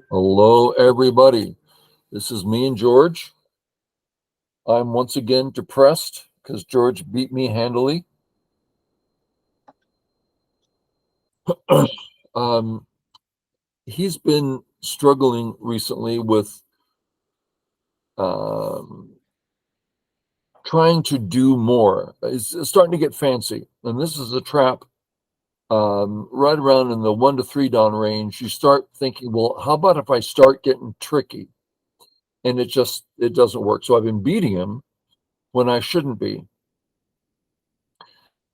Hello, everybody. This is me and George. I'm once again depressed because George beat me handily. um, he's been struggling recently with um, trying to do more. It's starting to get fancy, and this is a trap. Right around in the 1 to 3 down range, you start thinking, well, how about if I start getting tricky? And it doesn't work. So I've been beating him when I shouldn't be.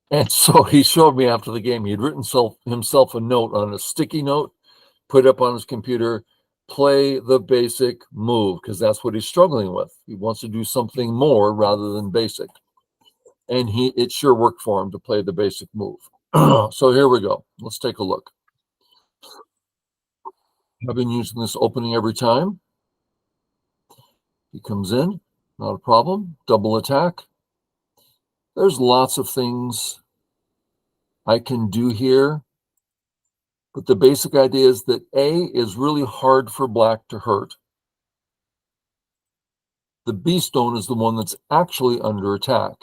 And so he showed me after the game, he had written himself a note on a sticky note, put up on his computer, play the basic move, because that's what he's struggling with. He wants to do something more rather than basic. And it sure worked for him to play the basic move. So here we go. Let's take a look. I've been using this opening every time. He comes in, not a problem. Double attack. There's lots of things I can do here. But the basic idea is that A is really hard for black to hurt. The B stone is the one that's actually under attack.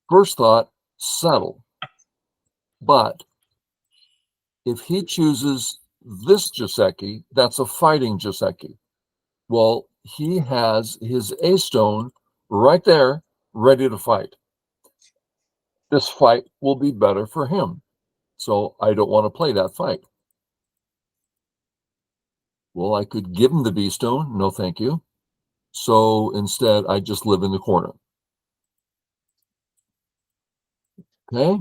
First thought, settle. But if he chooses this Joseki, that's a fighting Joseki. Well, he has his A stone right there, ready to fight. This fight will be better for him. So I don't want to play that fight. Well, I could give him the B stone. No, thank you. So instead, I just live in the corner. Okay.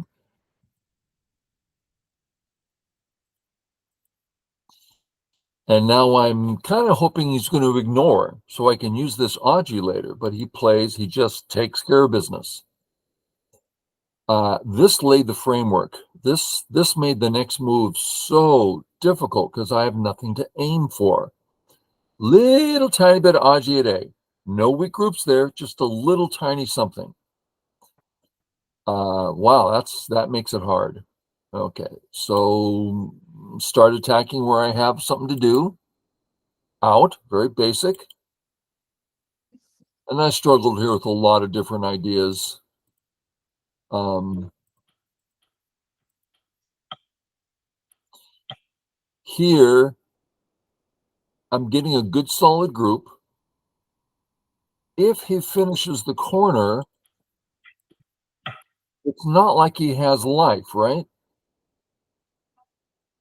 And now I'm kind of hoping he's going to ignore so I can use this Aji later, but he just takes care of business. This laid the framework. This made the next move so difficult because I have nothing to aim for. Little tiny bit of Aji at A. No weak groups there, just a little tiny something. Wow, that makes it hard. Okay, so start attacking where I have something to do. Out, very basic. And I struggled here with a lot of different ideas. Here, I'm getting a good solid group. If he finishes the corner, it's not like he has life, right?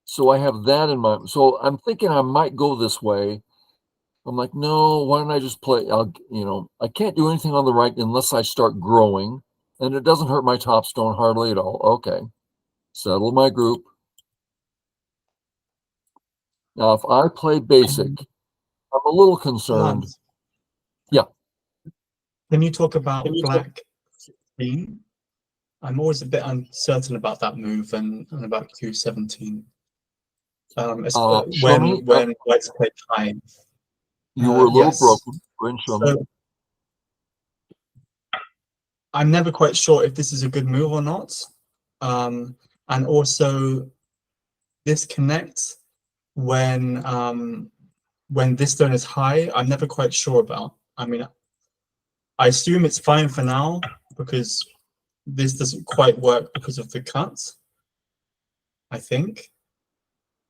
So I have that in mind. So I'm thinking I might go this way. I'm like, no, why don't I just play? I can't do anything on the right unless I start growing. And it doesn't hurt my top stone hardly at all. Okay. Settle my group. Now, if I play basic, I'm a little concerned. Yeah. Can you talk about black 15? I'm always a bit uncertain about that move and about Q17. When white's played high. You were a little broken. Go ahead and show me. I'm never quite sure if this is a good move or not. And also, this connects when this stone is high. I'm never quite sure about. I mean, I assume it's fine for now because this doesn't quite work because of the cut, I think.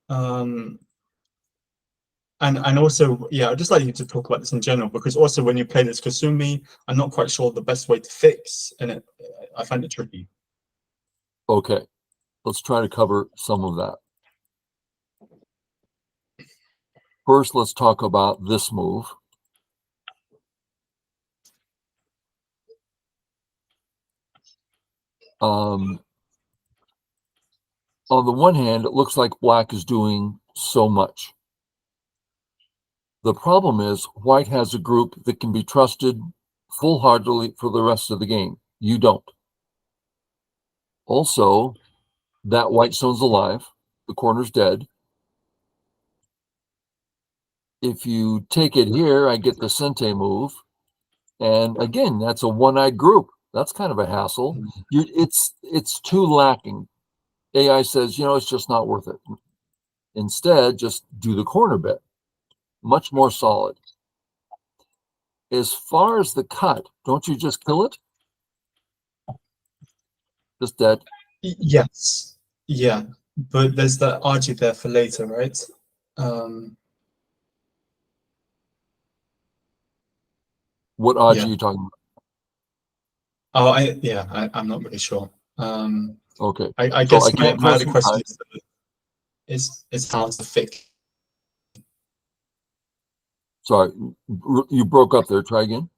And also, yeah, I'd just like you to talk about this in general, because also when you play this Kasumi, I'm not quite sure the best way to fix, and I find it tricky. Okay, let's try to cover some of that. First, let's talk about this move. On the one hand, it looks like black is doing so much. The problem is white has a group that can be trusted full-heartedly for the rest of the game. You don't. Also, that white stone's alive. The corner's dead. If you take it here, I get the Sente move. And again, that's a one-eyed group. That's kind of a hassle. It's too lacking. AI says, it's just not worth it. Instead, just do the corner bit. Much more solid. As far as the cut, don't you just kill it? Just dead. Yes. Yeah. But there's that RG there for later, right? Um, What odds yeah. are you talking about? Oh, I'm not really sure. Okay. I So I guess can't my draw other some question cut. is how to fix. Sorry, you broke up there. Try again.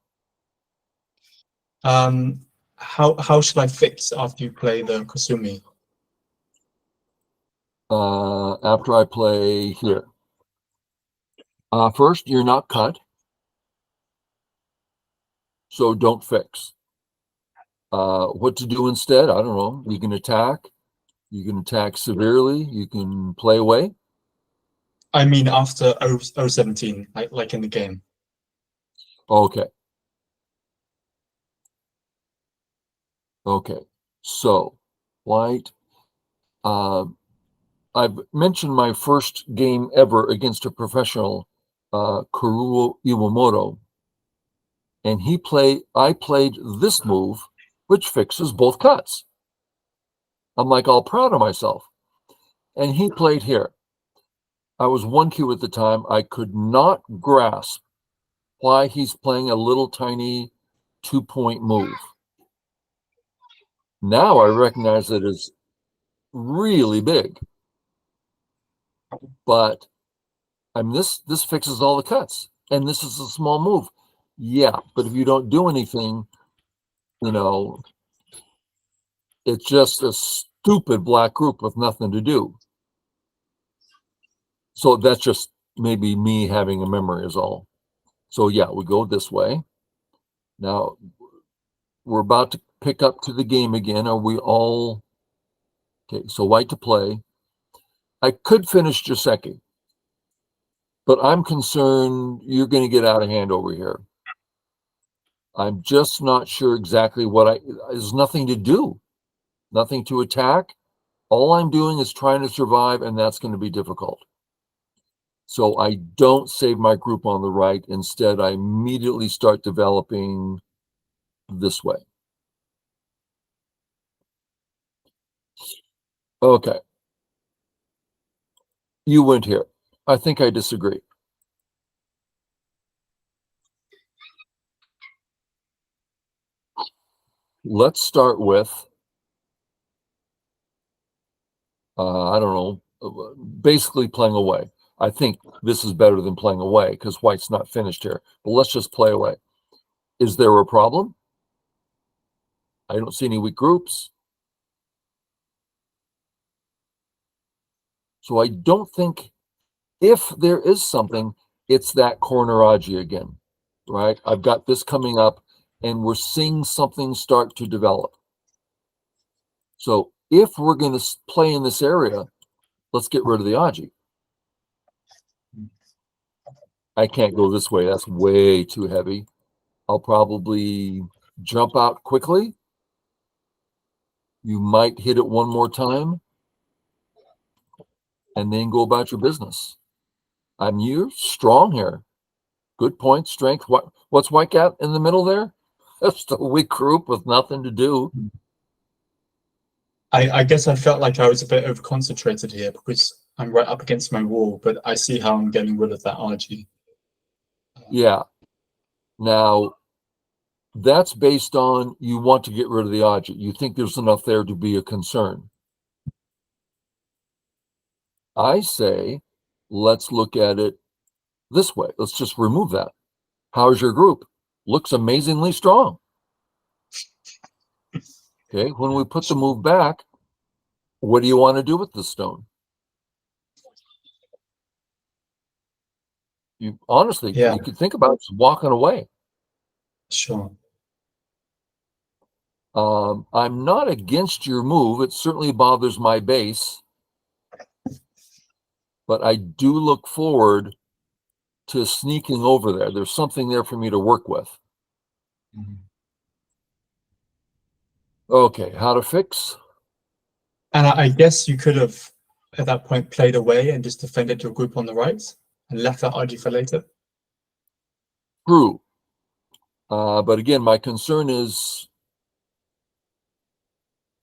How should I fix after you play the Kusumi? After I play here. First, you're not cut, so don't fix. What to do instead? I don't know. You can attack. You can attack severely. You can play away. I mean, after 017, like in the game. Okay. Okay. So, white. I've mentioned my first game ever against a professional, Karuo Iwamoto, and I played this move, which fixes both cuts. I'm like all proud of myself. And he played here. I was 1Q at the time. I could not grasp why he's playing a little tiny 2-point move. Now I recognize it as really big. But this fixes all the cuts. And this is a small move. Yeah, but if you don't do anything, it's just a stupid black group with nothing to do. So that's just maybe me having a memory is all. So yeah, we go this way. Now we're about to pick up to the game again. Are we all okay? So white to play. I could finish Joseki, but I'm concerned you're going to get out of hand over here. I'm just not sure exactly there's nothing to do, nothing to attack. All I'm doing is trying to survive, and that's going to be difficult. So I don't save my group on the right. Instead, I immediately start developing this way. Okay. You went here. I think I disagree. Let's start with, I don't know, basically playing away. I think this is better than playing away because white's not finished here. But let's just play away. Is there a problem? I don't see any weak groups. So I don't think, if there is something, it's that corner Aji again, right? I've got this coming up and we're seeing something start to develop. So if we're going to play in this area, let's get rid of the Aji. I can't go this way. That's way too heavy. I'll probably jump out quickly. You might hit it one more time and then go about your business. You're strong here. Good point, strength. What's white cat in the middle there? That's the weak group with nothing to do. I guess I felt like I was a bit over concentrated here because I'm right up against my wall, but I see how I'm getting rid of that RG. Yeah. Now, that's based on you want to get rid of the object. You think there's enough there to be a concern. I say, let's look at it this way. Let's just remove that. How's your group? Looks amazingly strong. Okay, when we put the move back, what do you want to do with the stone? You honestly, Yeah, you could think about just walking away. sure. I'm not against your move. It certainly bothers my base, but I do look forward to sneaking over there. There's something there for me to work with. Okay, how to fix? And I guess you could have at that point played away and just defended your group on the right and left that RG for later? True. But again, my concern is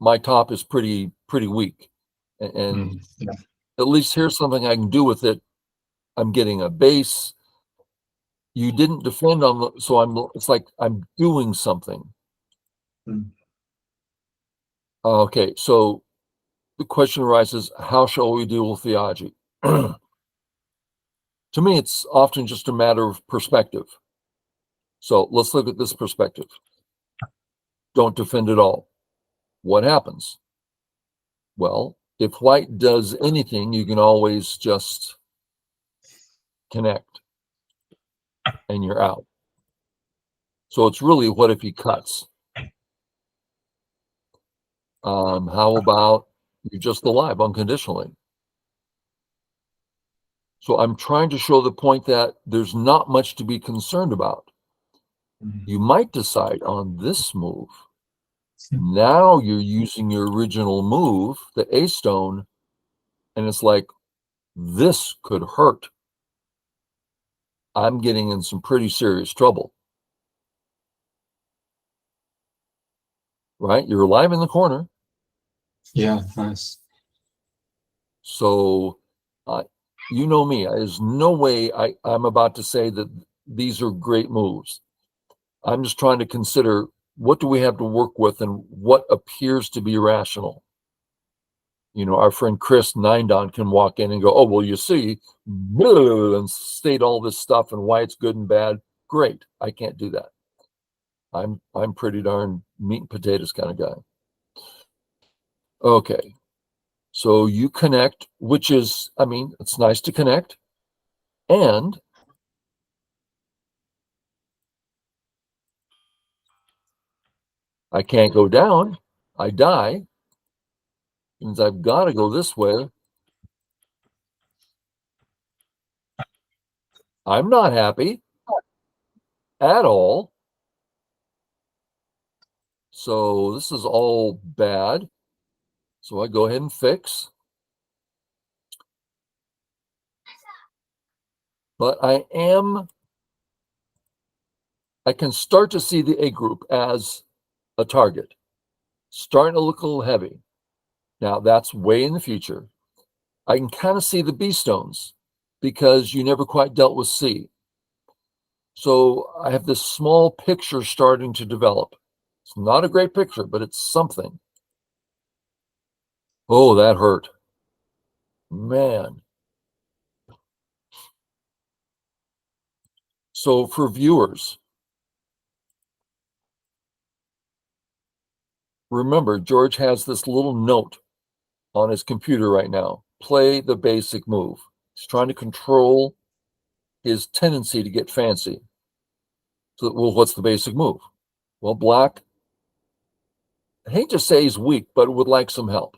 my top is pretty weak. And Yeah. at least here's something I can do with it. I'm getting a base. You didn't defend on the, so it's like I'm doing something. Mm. Okay, so the question arises, how shall we deal with the Aji? To me, it's often just a matter of perspective. So let's look at this perspective. Don't defend at all. What happens? Well, if white does anything, you can always just connect and you're out. So it's really, what if he cuts? How about you're just alive unconditionally? So I'm trying to show the point that there's not much to be concerned about. You might decide on this move. Now you're using your original move, the A stone, and it's like, this could hurt. I'm getting in some pretty serious trouble. Right? You're alive in the corner. Yeah, nice. So, you know me. There's no way I'm about to say that these are great moves. I'm just trying to consider, what do we have to work with and what appears to be rational. You know, our friend Chris Nindon can walk in and go, oh, well, you see, and state all this stuff and why it's good and bad. Great. I can't do that. I'm pretty darn meat and potatoes kind of guy. Okay. So you connect, which is, I mean, it's nice to connect. And I can't go down. I die. Means I've got to go this way. I'm not happy at all. So this is all bad. So I go ahead and fix. But I can start to see the A group as a target. Starting to look a little heavy. Now that's way in the future. I can kind of see the B stones because you never quite dealt with C. So I have this small picture starting to develop. It's not a great picture, but it's something. Oh, that hurt. Man. So for viewers, remember, George has this little note on his computer right now. Play the basic move. He's trying to control his tendency to get fancy. So, well, what's the basic move? Well, black, I hate to say he's weak, but would like some help.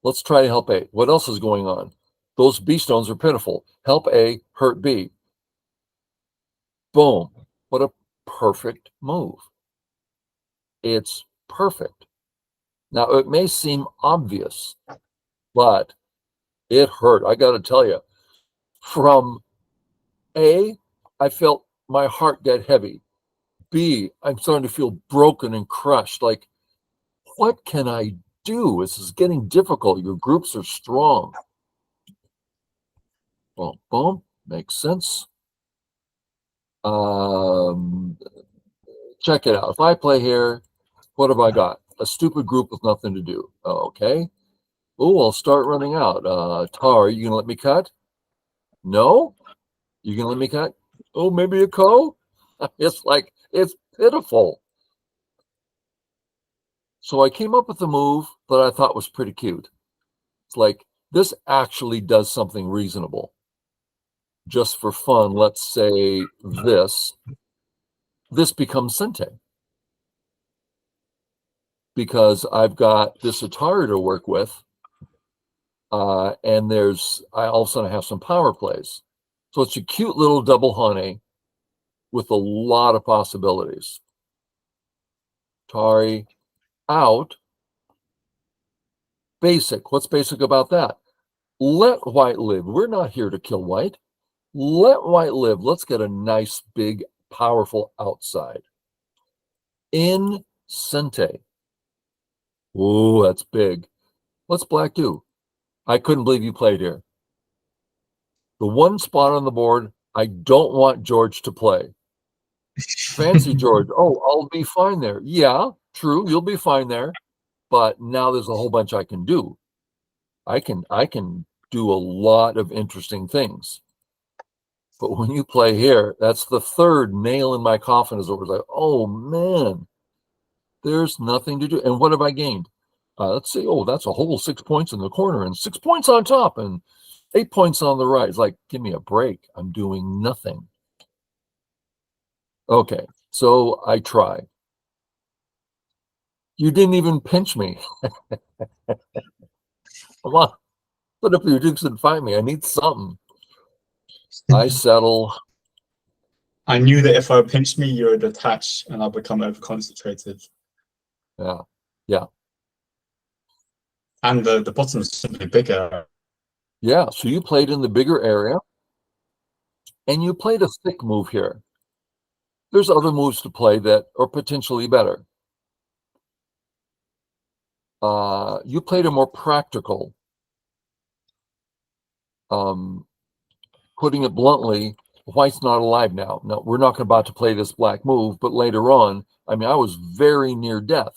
Let's try to help A. What else is going on? Those B stones are pitiful. Help A, hurt B. Boom. What a perfect move. It's perfect. Now, it may seem obvious, but it hurt. I got to tell you, from A, I felt my heart get heavy. B, I'm starting to feel broken and crushed. Like, what can I do? This is getting difficult. Your groups are strong. Well, boom, makes sense. Check it out. If I play here, what have I got? A stupid group with nothing to do. Okay. Oh, I'll start running out. Tar, you gonna let me cut? No? You gonna let me cut? Oh, maybe a co? It's like, it's pitiful. So I came up with a move that I thought was pretty cute. It's like, this actually does something reasonable. Just for fun, let's say this becomes Sente. Because I've got this Atari to work with, and I all of a sudden have some power plays. So it's a cute little double honey with a lot of possibilities. Atari out. Basic. What's basic about that? Let white live. We're not here to kill white. Let white live. Let's get a nice, big, powerful outside. In Sente. Oh, that's big. What's black do? I couldn't believe you played here. The one spot on the board I don't want George to play. Fancy George. Oh, I'll be fine there. Yeah, true. You'll be fine there. But now there's a whole bunch I can do. I can do a lot of interesting things. But when you play here, that's the third nail in my coffin. Is over. Like, oh man, there's nothing to do. And what have I gained? Let's see. Oh, that's a whole 6 points in the corner and 6 points on top and 8 points on the right. It's like, give me a break. I'm doing nothing. Okay, so I try. You didn't even pinch me. Come on, put up your dukes and find me. I need something. I settle. I knew that if I pinched me, you would attach and I'll become over concentrated. Yeah, yeah, And the bottom is simply bigger. yeah. So you played in the bigger area, and you played a thick move here. There's other moves to play that are potentially better. You played a more practical. Putting it bluntly, white's not alive now. No, we're not about to play this black move, but later on, I mean, I was very near death.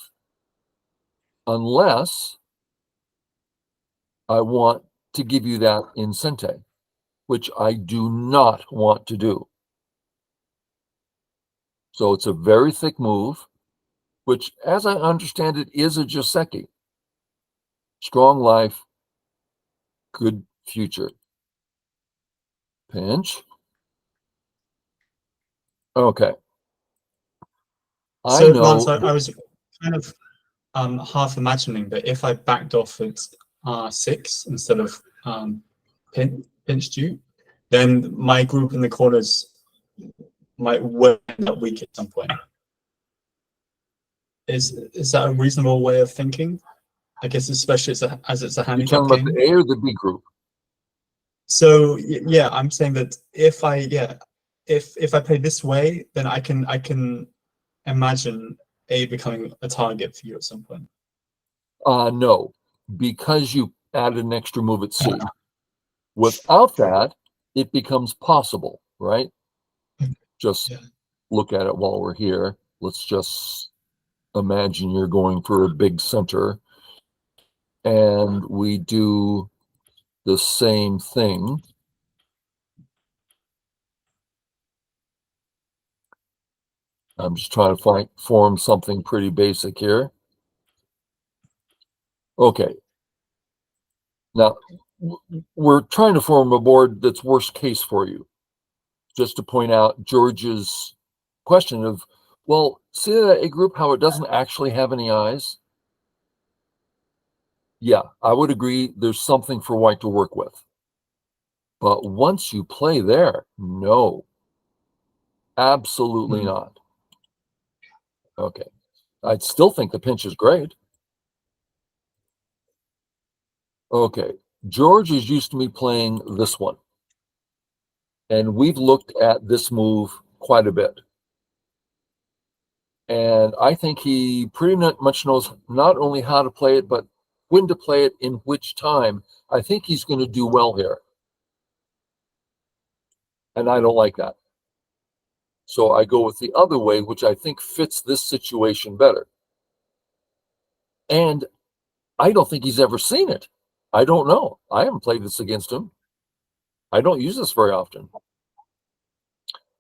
Unless I want to give you that in Sente, which I do not want to do. So it's a very thick move, which, as I understand it, is a Joseki. Strong life, good future. Pinch. Okay. I So, know. Lance, I was kind of half imagining that if I backed off at R6 instead of pinched you, then my group in the corners might end up weak at some point. Is that a reasonable way of thinking? I guess especially as it's a You're handicap talking about game. the A or the B group? So yeah, I'm saying that if I play this way, then I can imagine A becoming a target for you at some point. No, because you added an extra move at C. Without that, it becomes possible, right? Just look at it while we're here. Let's just imagine you're going for a big center, and we do the same thing. I'm just trying to form something pretty basic here. Okay. Now, we're trying to form a board that's worst case for you. Just to point out George's question of, well, see that A group, how it doesn't actually have any eyes? Yeah, I would agree there's something for white to work with. But once you play there, no, absolutely not. Okay. I'd still think the pinch is great. Okay. George is used to me playing this one. And we've looked at this move quite a bit. And I think he pretty much knows not only how to play it, but when to play it in which time. I think he's going to do well here. And I don't like that. So I go with the other way, which I think fits this situation better. And I don't think he's ever seen it. I don't know. I haven't played this against him. I don't use this very often.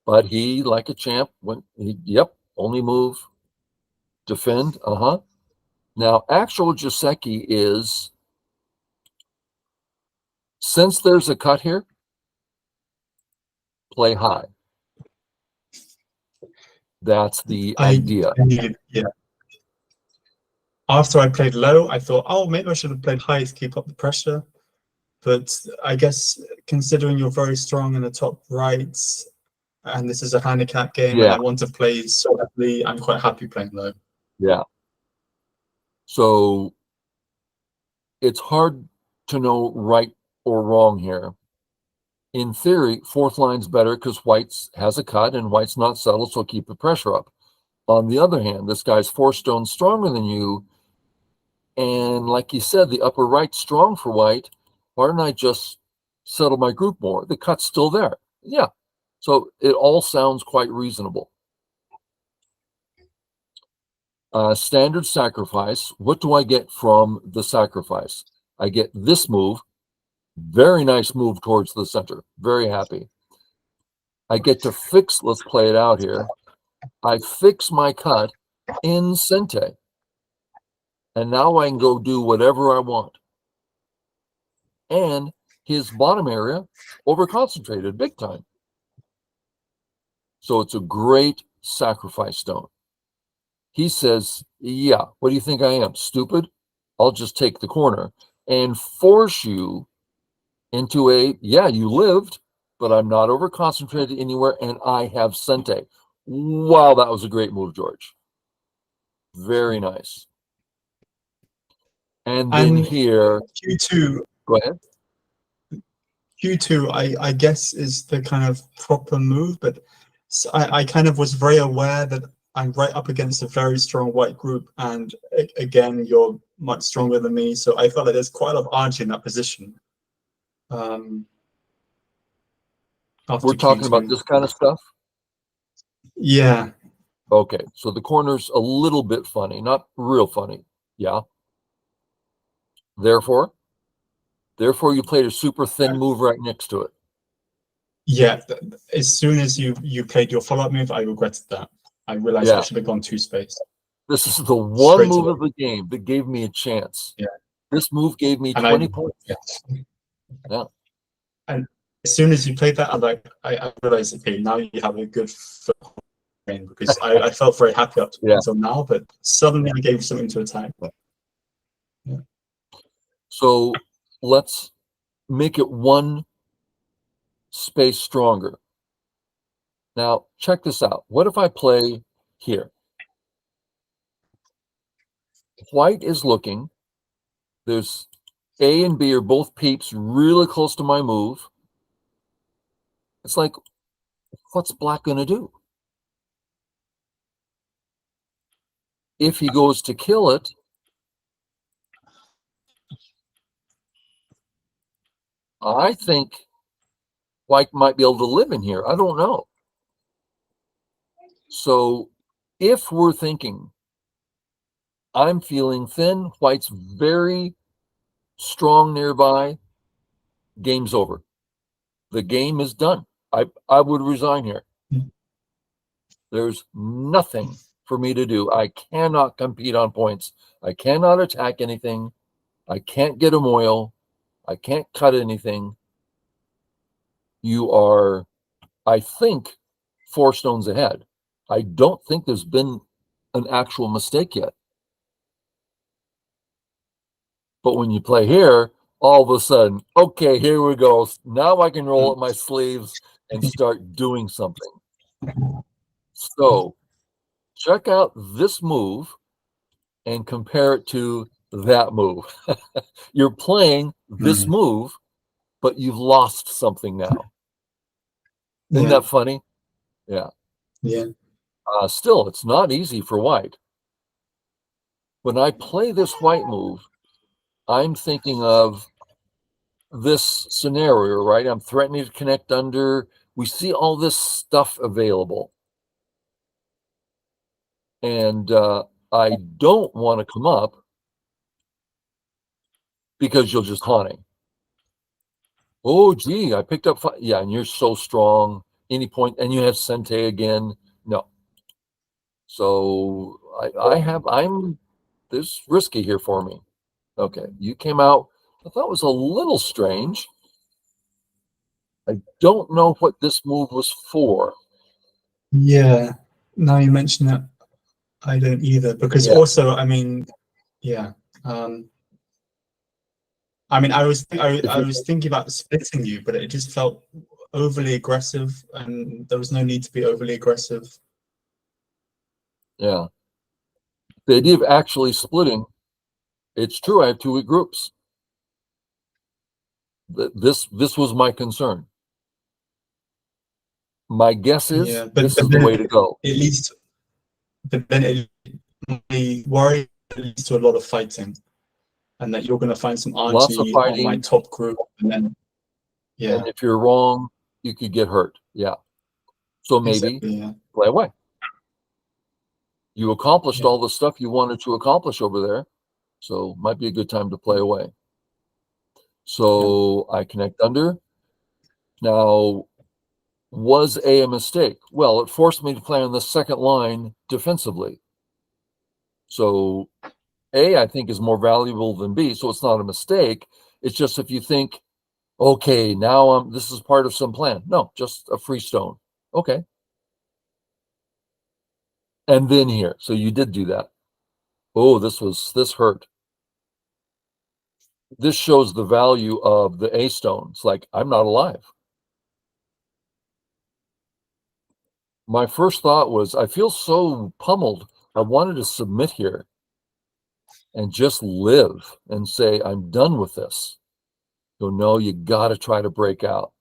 But he, like a champ, yep, only move, defend, Now, actual Joseki is, since there's a cut here, play high. That's the idea. Yeah. After I played low, I thought, oh, maybe I should have played high to keep up the pressure. But I guess considering you're very strong in the top right, and this is a handicap game, and I want to play solidly, I'm quite happy playing low. Yeah. So it's hard to know right or wrong here. In theory, fourth line's better because white's has a cut and white's not settled, so keep the pressure up. On the other hand, this guy's 4 stones stronger than you, and like you said, the upper right's strong for white. Why don't I just settle my group more? The cut's still there. Yeah. So it all sounds quite reasonable. Standard sacrifice. What do I get from the sacrifice? I get this move. Very nice move towards the center. Very happy. I get to fix, let's play it out here. I fix my cut in Sente. And now I can go do whatever I want. And his bottom area over-concentrated big time. So it's a great sacrifice stone. He says, yeah, what do you think I am? Stupid? I'll just take the corner and force you into a, yeah, you lived, but I'm not over-concentrated anywhere, and I have Sente. Wow, that was a great move, George. Very nice. And then here, Q2, go ahead. Q2, I guess is the kind of proper move, but I kind of was very aware that I'm right up against a very strong white group, and again, you're much stronger than me, so I felt like there's quite a lot of argy in that position. We're talking about this kind of stuff? Yeah. Okay, so the corner's a little bit funny, not real funny. Yeah. Therefore you played a super thin move right next to it. Yeah, as soon as you played your follow-up move, I regretted that. I realized I should have gone 2 space. This is the one move of the game that gave me a chance. Yeah. This move gave me 20 points. Yeah. And as soon as you played that, I realized, okay, now you have a good foothold because I felt very happy up until now, but suddenly I gave something to attack. Yeah. So let's make it 1 space stronger. Now, check this out. What if I play here? White is looking. There's A and B are both peeps really close to my move. It's like, what's black going to do? If he goes to kill it, I think white might be able to live in here. I don't know. So if we're thinking, I'm feeling thin, white's very strong nearby, game's over. The game is done. I would resign here. There's nothing for me to do. I cannot compete on points. I cannot attack anything. I can't get a moil. I can't cut anything. You are, I think, 4 stones ahead. I don't think there's been an actual mistake yet. But when you play here, all of a sudden, okay, here we go. Now I can roll up my sleeves and start doing something. So check out this move and compare it to that move. You're playing this move, but you've lost something now. Isn't that funny? Yeah. Yeah. Still, it's not easy for white. When I play this white move, I'm thinking of this scenario, right? I'm threatening to connect under. We see all this stuff available. And I don't want to come up because you'll just haunting. Oh, gee, I picked up 5. Yeah, and you're so strong. Any point, and you have Sente again. No. So this risky here for me. Okay, you came out. I thought it was a little strange. I don't know what this move was for. Yeah, now you mention it, I don't either. Because also, I mean, I was thinking about splitting you, but it just felt overly aggressive, and there was no need to be overly aggressive. Yeah. The idea of actually splitting, it's true, I have 2 weak groups. This was my concern. My guess is Yeah, this but is the then way to go. it leads to, but then it, my worry leads to a lot of fighting, and that you're going to find some Lots of RG on my fighting, top group, and then and yeah, if you're wrong, you could get hurt. Yeah. So maybe exactly, yeah, play away. You accomplished yeah, all the stuff you wanted to accomplish over there, so might be a good time to play away. yeah. So I connect under. Now, was A mistake? Well, it forced me to play on the second line defensively. So A, I think, is more valuable than B, so it's not a mistake. It's just if you think, okay, now this is part of some plan. No, just a free stone. Okay. And then here. So you did do that. Oh, this hurt. This shows the value of the A stone. It's like, I'm not alive. My first thought was, I feel so pummeled. I wanted to submit here and just live and say, I'm done with this. So no, you got to try to break out.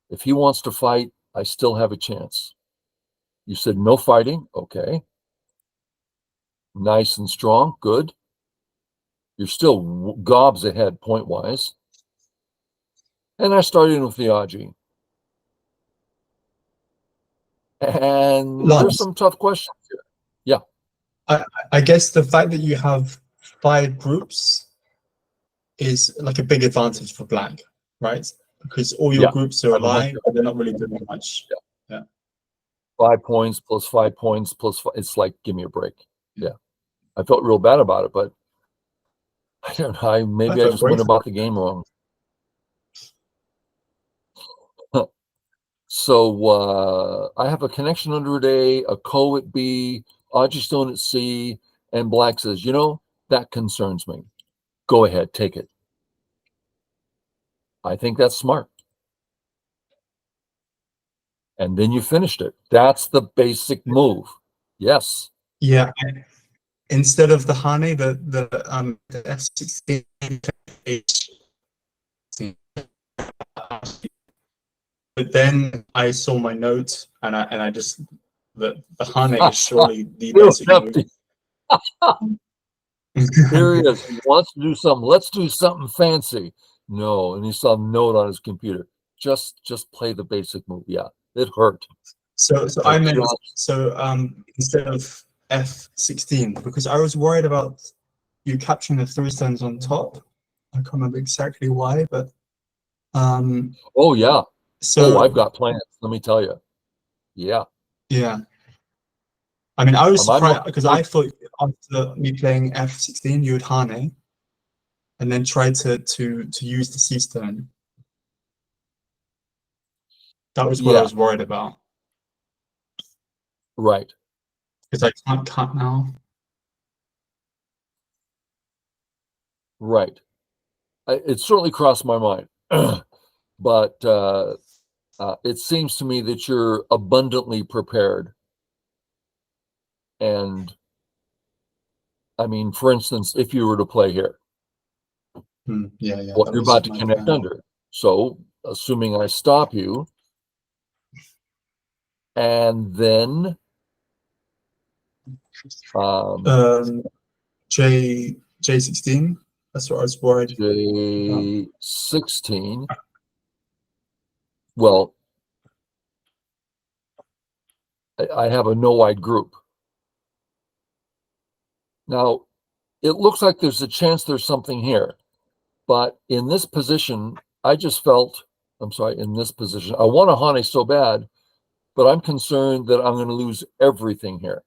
If he wants to fight, I still have a chance. You said no fighting. Okay. Nice and strong. Good. You're still gobs ahead point wise. And I started with the Aji. And there's Lance, some tough questions here. Yeah. I guess the fact that you have 5 groups is like a big advantage for black, right? Because all your Yeah. groups are I'm 100. alive, but they're not really doing much. Yeah. Yeah. 5 points plus 5 points plus five. It's like, give me a break. Yeah. I felt real bad about it, but I don't know. Maybe I Perfect. just went Great. about the game wrong. So I have a connection under at A, a co at B, Aji Stone at C, and Black says, that concerns me. Go ahead, take it. I think that's smart. And then you finished it. That's the basic move. Yes. Yeah. Instead of the Hane, the F16 but then I saw my note and I just the Hane is surely the It was basic move. empty. Here he is. He wants to do something. Let's do something fancy. No, and he saw a note on his computer. Just play the basic move. Yeah, it hurt. So But I meant just instead of F16 because I was worried about you capturing the 3 stones on top. I can't remember exactly why, but oh yeah. Oh, I've so got plans. Let me tell you. Yeah. yeah. I mean, I was I'm surprised looking because forward. I thought after me playing F16, you would Hane and then try to use the C stone. That was what I Yeah, was worried about right. because I can't cut now. Right. It certainly crossed my mind. But it seems to me that you're abundantly prepared. And I mean, for instance, if you were to play here, Yeah, yeah, well, that you're was about to my connect plan. under. So, assuming I stop you, and then um, Um, J16. That's what I was worried about. J16, well, I have a no wide group. Now, it looks like there's a chance there's something here. But in this position, I just felt, I'm sorry, in this position, I want a Hane so bad, but I'm concerned that I'm going to lose everything here.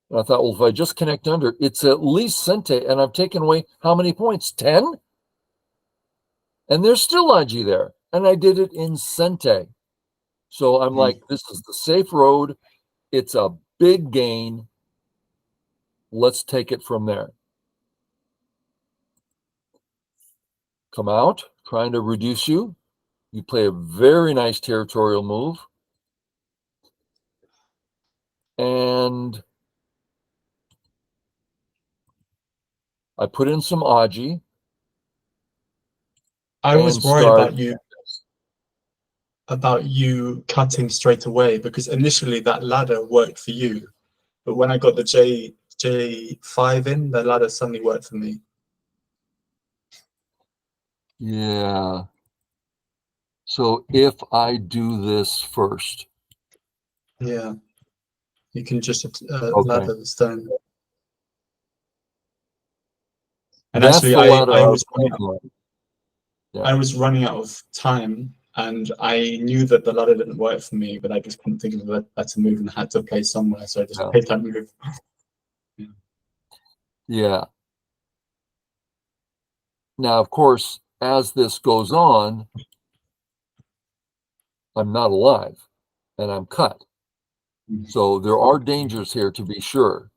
And I thought, well, if I just connect under, it's at least Sente, and I've taken away how many points? 10? And there's still Aji there. And I did it in Sente. So I'm like, this is the safe road. It's a big gain. Let's take it from there. Come out, trying to reduce you. You play a very nice territorial move. And I put in some Aji. I was and worried start. about you cutting straight away, because initially that ladder worked for you, but when I got the J5 in, the ladder suddenly worked for me. Yeah. So if I do this first, Yeah, you can just okay, ladder the stone. And that's actually, the ladder I was running, thinking of. Yeah. I was running out of time, and I knew that the ladder didn't work for me, but I just couldn't think of a better move and had to play somewhere, so I just Yeah. played that move. Yeah. Yeah. Now, of course, as this goes on, I'm not alive and I'm cut. So there are dangers here to be sure.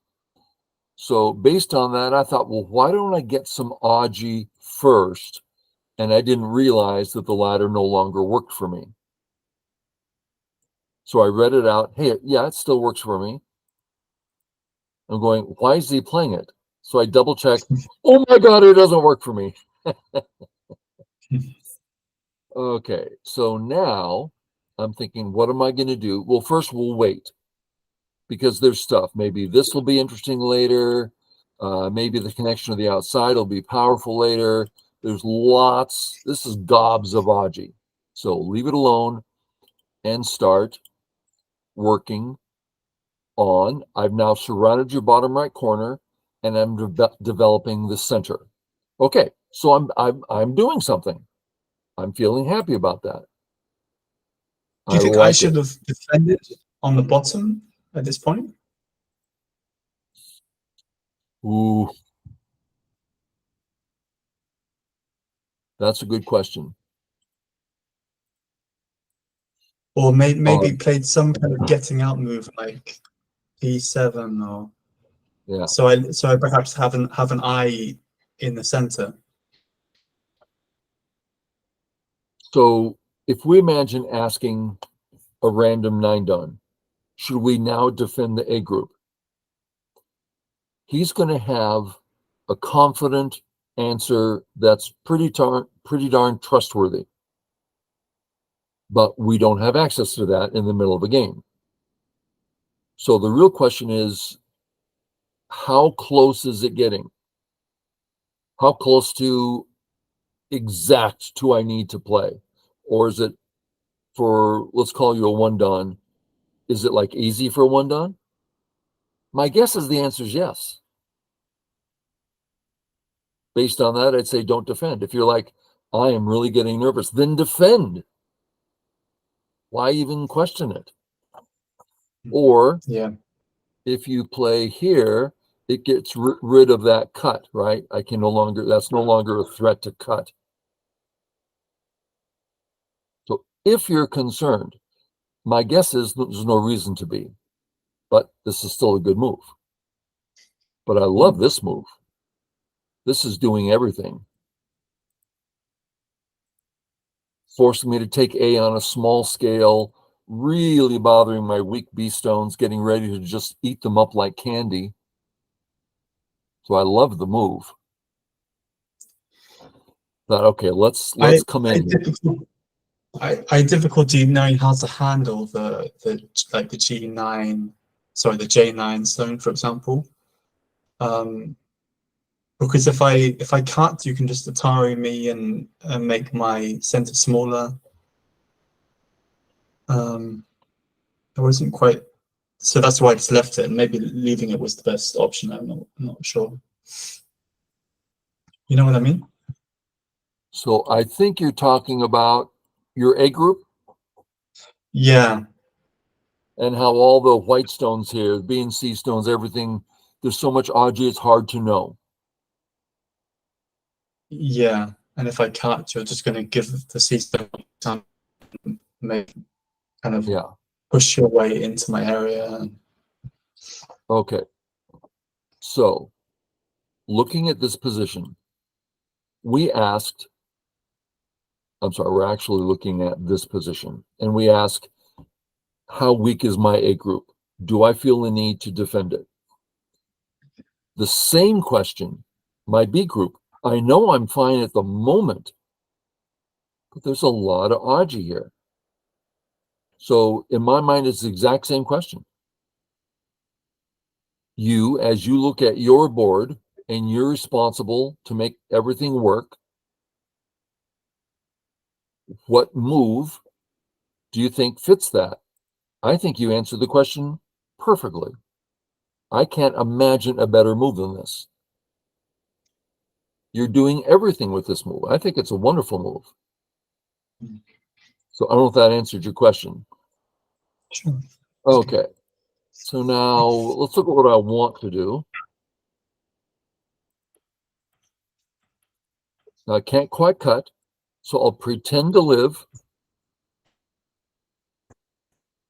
So based on that, I thought, well, why don't I get some Aji first? And I didn't realize that the ladder no longer worked for me. So I read it out. Hey, yeah, it still works for me. I'm going, why is he playing it? So I double check. Oh my God, it doesn't work for me. Okay, so now I'm thinking, what am I going to do? Well, first we'll wait because there's stuff. Maybe this will be interesting later. Maybe the connection to the outside will be powerful later. There's lots. This is gobs of Aji. So leave it alone and start working on. I've now surrounded your bottom right corner and I'm developing the center. Okay, so I'm doing something. I'm feeling happy about that. Do you I think I like it. should have defended on the bottom at this point? Ooh, that's a good question. Or Uh, maybe played some kind of getting out move like P7, or yeah. so I perhaps have an eye in the center. So if we imagine asking a random 9 done, should we now defend the A group? He's going to have a confident answer that's pretty darn trustworthy. But we don't have access to that in the middle of a game. So the real question is, how close is it getting? How close to exact do I need to play? Or is it for, let's call you a 1 done, is it like easy for a 1 done? My guess is the answer is yes. Based on that, I'd say don't defend. If you're like, I am really getting nervous, then defend. Why even question it? Or Yeah. if you play here, it gets rid of that cut, right? I can no longer, that's no longer a threat to cut. So if you're concerned, my guess is there's no reason to be, but this is still a good move. But I love this move. This is doing everything. Forcing me to take A on a small scale, really bothering my weak B stones, getting ready to just eat them up like candy. So I love the move. Thought, okay, let's come in here. I difficulty knowing how to handle the like the G9, sorry, the J9 stone, for example. Because if I cut, you can just Atari me and make my center smaller. I wasn't quite, so that's why I just left it. And maybe leaving it was the best option. I'm not sure. You know what I mean? So I think you're talking about your A group Yeah, and how all the white stones here, B and C stones, everything, there's so much Aji, it's hard to know. yeah. And if I cut, you're just going to give the C stone time, make kind of Yeah. push your way into my area. Okay. So looking at this position, we asked, I'm sorry, we're actually looking at this position, and we ask, how weak is my A group? Do I feel the need to defend it? The same question, my B group, I know I'm fine at the moment, But there's a lot of aji here. So in my mind, it's the exact same question. You, as you look at your board and you're responsible to make everything work, what move do you think fits that? I think you answered the question perfectly. I can't imagine a better move than this. You're doing everything with this move. I think it's a wonderful move. So I don't know if that answered your question. Sure. Okay. So now let's look at what I want to do. Now I can't quite cut, so I'll pretend to live.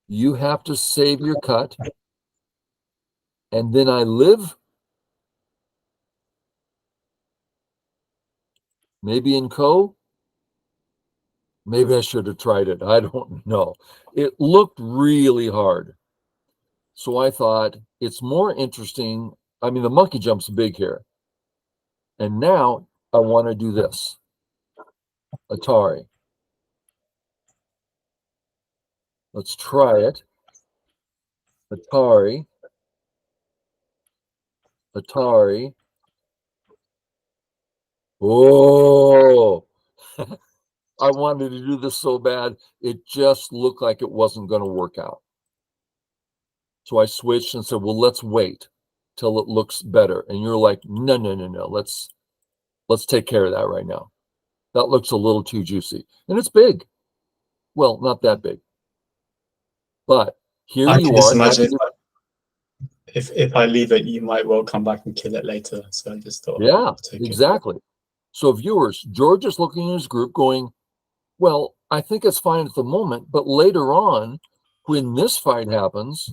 You have to save your cut. And then I live. Maybe in ko. Maybe I should have tried it. I don't know. It looked really hard. So I thought it's more interesting. I mean, the monkey jump's big here. And now I want to do this. Atari. Let's try it. Atari. Atari. Oh, I wanted to do this so bad. It just looked like it wasn't going to work out. So I switched and said, well, let's wait till it looks better. And you're like, no, no, no, no. Let's take care of that right now. That looks a little too juicy. And it's big. Well, not that big. But here I you can just are. imagine if I leave it, you might well come back and kill it later. So I just thought, Yeah, I'll take exactly. So viewers, George is looking at his group going, well, I think it's fine at the moment, but later on, when this fight happens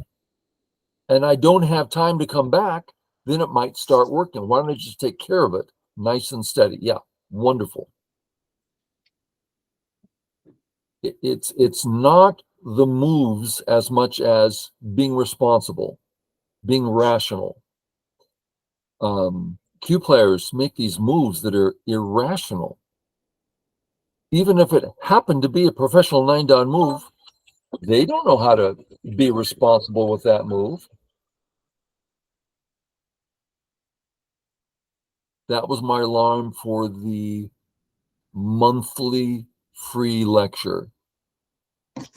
and I don't have time to come back, then it might start working. Why don't I just take care of it nice and steady? Yeah, wonderful. It's not the moves as much as being responsible, being rational. Cue players make these moves that are irrational. Even if it happened to be a professional 9-down move, they don't know how to be responsible with that move. That was my alarm for the monthly free lecture,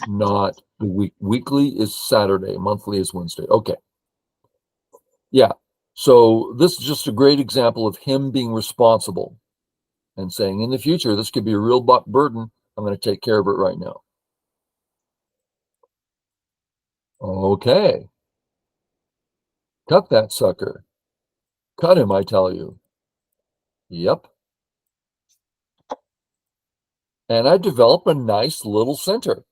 not the week. Weekly is Saturday, monthly is Wednesday. Okay. Yeah. So this is just a great example of him being responsible and saying, in the future, this could be a real burden. I'm going to take care of it right now. Okay. Cut that sucker. Cut him, I tell you. Yep. And I develop a nice little center.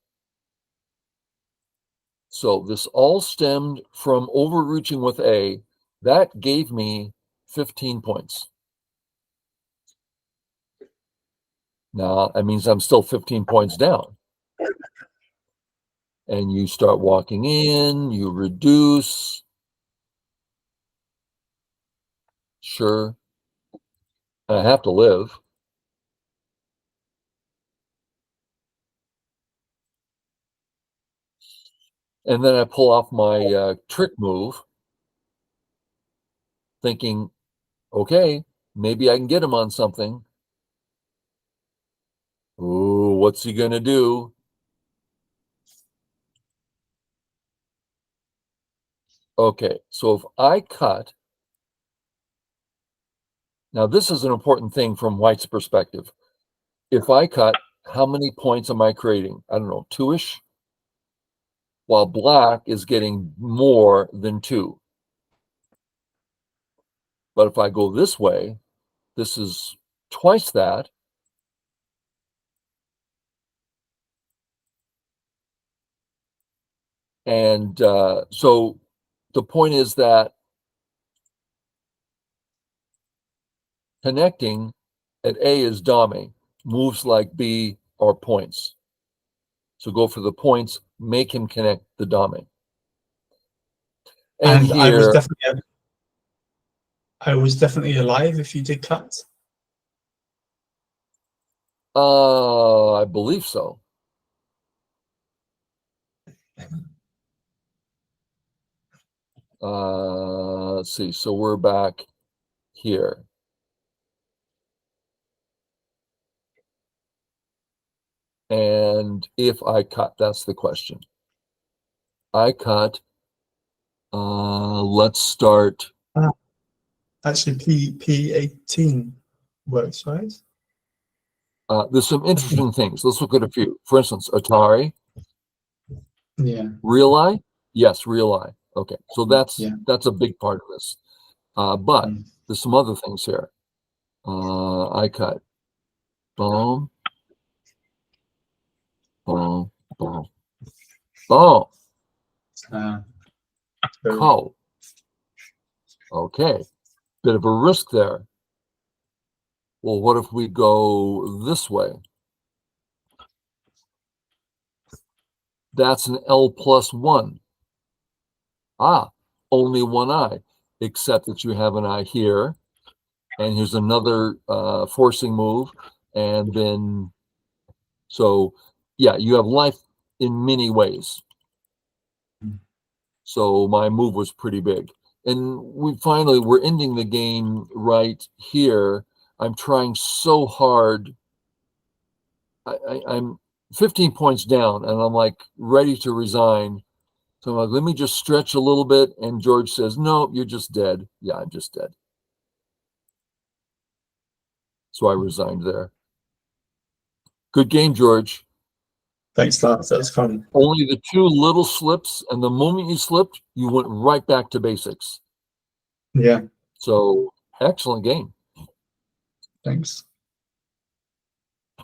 So this all stemmed from overreaching with A. That gave me 15 points. Now, that means I'm still 15 points down. And you start walking in, you reduce. Sure. I have to live. And then I pull off my trick move, thinking, okay, maybe I can get him on something. Ooh, what's he going to do? Okay, so if I cut, now this is an important thing from White's perspective. If I cut, how many points am I creating? I don't know, 2-ish? While Black is getting more than 2. But if I go this way, this is twice that. And so the point is that connecting at A is Dame. Moves like B are points. So go for the points, make him connect the Dame. And here, I was definitely alive if you did cut. I believe so. Let's see. So we're back here. And if I cut, that's the question. I cut. Let's start. Actually, P18 works, right? There's some interesting things. Let's look at a few. For instance, Atari. Yeah. Real eye? Yes, real eye. Okay, so that's Yeah. a big part of this. But Mm. there's some other things here. I cut. Boom. Boom. Boom. Boom. So, Cow. Okay. Bit of a risk there. Well, what if we go this way? That's an L+1. Only one eye, except that you have an eye here. And here's another forcing move. And then, so yeah, you have life in many ways. So my move was pretty big. And we're ending the game right here. I'm trying so hard. I'm 15 points down and I'm like ready to resign. So I'm like, let me just stretch a little bit. And George says, no, you're just dead. Yeah, I'm just dead. So I resigned there. Good game, George. thanks, Lance. That was fun. Only the two little slips, and the moment you slipped, you went right back to basics. Yeah. So excellent game. Thanks.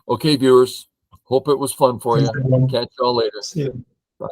Okay, viewers. Hope it was fun for Thanks, you. everyone. Catch y'all later. See you. Bye.